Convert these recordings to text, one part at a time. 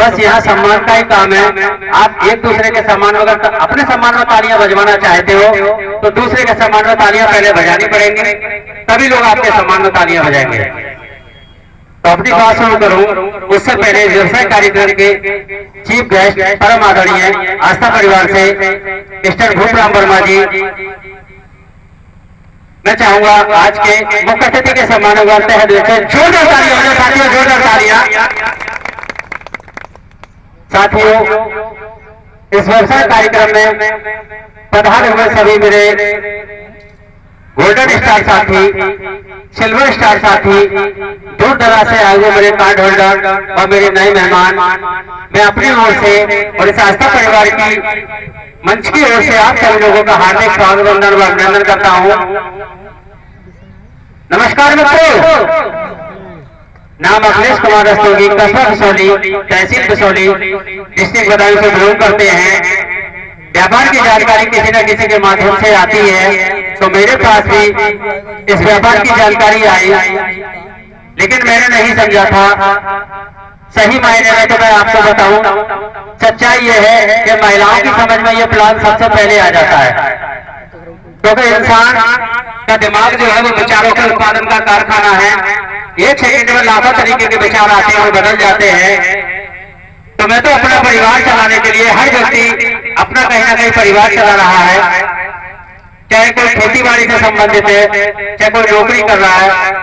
बस यहाँ सम्मान का ही काम है। आप एक दूसरे के सम्मान में अगर अपने सम्मान में तालियां बजवाना चाहते हो तो दूसरे के सम्मान में तालियां पहले बजानी पड़ेंगी, तभी लोग आपके सम्मान में तालियां बजाएंगे। तो अपनी बात शुरू करूं उससे पहले व्यवसाय कार्यक्रम के चीफ गेस्ट परम आदरणीय आस्था परिवार से मिस्टर भूपराम वर्मा जी, मैं चाहूंगा आज के मुख्य अतिथि के सम्मान में जोरदार तालियां हो जाए साथियों, जोरदार तालियां। साथियों, इस व्यवसाय कार्यक्रम में पधारे हुए सभी मेरे गोल्डन स्टार साथी, सिल्वर स्टार साथी, दूर दराज से आए हुए मेरे कार्ड होल्डर और मेरे नए मेहमान, मैं अपनी ओर से और इस आस्था परिवार की मंच की ओर से आप सभी लोगों का हार्दिक स्वागत और अभिनंदन करता हूं। नमस्कार मित्रों, नाम अखिलेश कुमार रस्तोगी, कस्बा बिसौली, तहसील बिसौली, डिस्ट्रिक्ट बदायूं से बिलोंग करते हैं। व्यापार की जानकारी किसी न किसी के माध्यम से आती है, तो मेरे पास भी इस व्यापार की जानकारी आई, लेकिन मैंने नहीं समझा था। सही मायने में तो मैं आपको बताऊं, सच्चाई यह है कि महिलाओं की समझ में यह प्लान सबसे पहले आ जाता है, क्योंकि इंसान का दिमाग जो है वो विचारों के उत्पादन का कारखाना है। एक सेकंड में लाखों तरीके के विचार आते हैं और बदल जाते हैं। तो मैं तो अपना परिवार चलाने के लिए, हर व्यक्ति अपना कहीं ना कहीं परिवार चला रहा है, चाहे कोई खेती बाड़ी से संबंधित है, चाहे कोई नौकरी कर रहा है।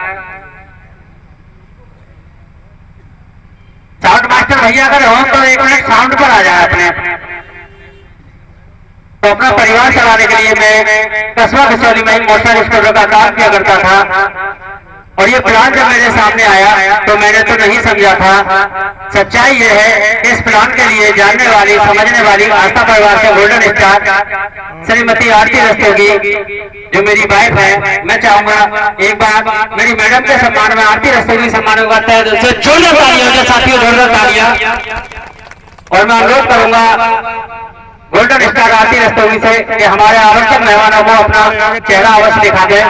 साउंड मास्टर भैया अगर हो तो एक मिनट साउंड पर आ जाए अपने। तो अपना परिवार चलाने के लिए मैं कस्बा बिसौली में मोटर स्टोरों का काम किया करता था, और ये प्लान जब मेरे सामने आया तो मैंने तो नहीं समझा था। सच्चाई ये है, इस प्लान के लिए जानने वाली, समझने वाली आस्था परिवार से गोल्डन स्टार श्रीमती आरती रस्तोगी जो मेरी वाइफ है, मैं चाहूंगा एक बार मेरी मैडम के सम्मान में आरती रस्तोगी सम्मान में करता है जोरदार तालियां हो जाए साथियों, जोरदार तालियां। और मैं अनुरोध करूंगा गोल्डन स्टार आरती रस्तोगी से कि हमारे आमंत्रित मेहमानों को अपना चेहरा अवश्य दिखा दें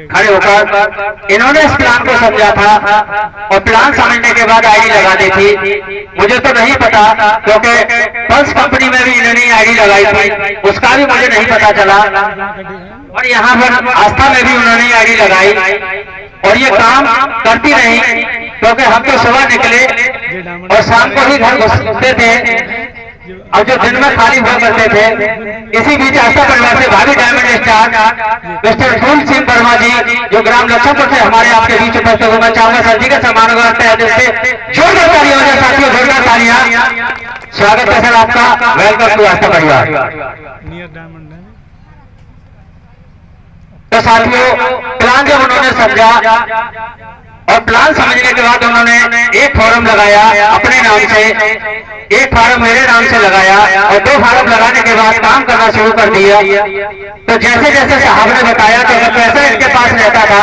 खड़े होकर। इन्होंने इस प्लान को समझा था और प्लान समझने के बाद आईडी लगा दी थी। मुझे तो नहीं पता, क्योंकि पल्स कंपनी में भी इन्होंने आईडी लगाई थी, उसका भी मुझे नहीं पता चला। और यहाँ पर आस्था में भी उन्होंने आईडी लगाई और ये काम करती रही, क्योंकि हम तो सुबह निकले और शाम को ही घर घुसते थे और जो दिन में खाली हुआ करते थे। इसी बीच आस्था परिवार से भाभी डायमंड स्टार मिस्टर फूल सिंह वर्मा जी जो ग्राम लक्ष्मणपुर से हमारे आपके बीच उपस्थित हुए, मैं चाहूंगा सर जी का सम्मान करते हैं। जोरदार तालियां हो जाए साथियों, जोरदार तालियां। स्वागत है सर आपका, वेलकम टू आस्था परिवार। तो साथियों, प्लान जब उन्होंने समझा और प्लान समझने के बाद उन्होंने एक फॉर्म लगाया अपने नाम से, एक फॉर्म मेरे नाम से लगाया और 2 फॉर्म लगाने के बाद काम करना शुरू कर दिया। तो जैसे जैसे साहब ने बताया तो पैसा इनके पास रहता था,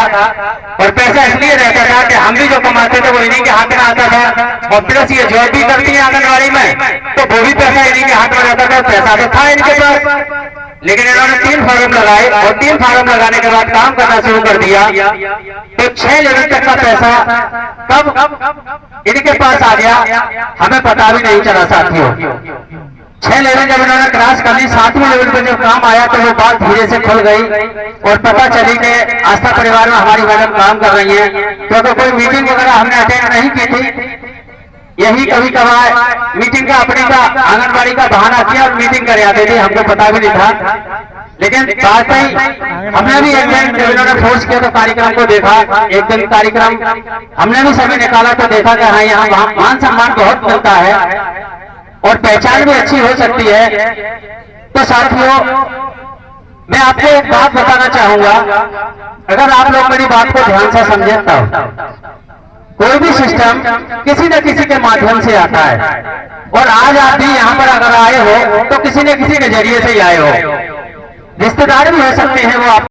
और पैसा इसलिए रहता था कि हम भी जो कमाते थे वो इन्हीं के हाथ में आता था, और प्लस ये जॉब भी करती है आंगनबाड़ी में, तो वो भी पैसा इन्हीं के हाथ में रहता था। पैसा तो था इनके पास, लेकिन इन्होंने 3 फॉर्म लगाए और 3 फॉर्म लगाने के बाद काम करना शुरू कर दिया। तो 6 लेवल तक का पैसा कब इनके पास आ गया हमें पता भी नहीं चला साथियों। 6 लेवल जब इन्होंने क्रॉस कर ली, 7वें लेवल पर जब काम आया तो वो बात धीरे से खुल गई और पता चली कि आस्था परिवार में हमारी मैडम काम कर रही है, क्योंकि कोई मीटिंग वगैरह हमने अटेंड नहीं की थी। यही कभी कभार मीटिंग का अपनी का आंगनबाड़ी का बहाना किया और मीटिंग कर आते थे, हमको पता भी नहीं था। लेकिन बात ही हमने भी एक दिन जब इन्होंने फोर्स किया तो कार्यक्रम को देखा, एक दिन कार्यक्रम हमने भी सभी निकाला तो देखा कि हाँ यहाँ मान सम्मान बहुत मिलता है और पहचान भी अच्छी हो सकती है। तो साथियों, मैं आपको एक बात बताना चाहूंगा, अगर आप लोग मेरी बात को ध्यान से समझे तब कोई भी सिस्टम किसी न किसी के माध्यम से आता है, और आज आप भी यहाँ पर अगर आए हो तो किसी न किसी के जरिए से ही आए हो। रिश्तेदार भी हो सकते हैं वो आप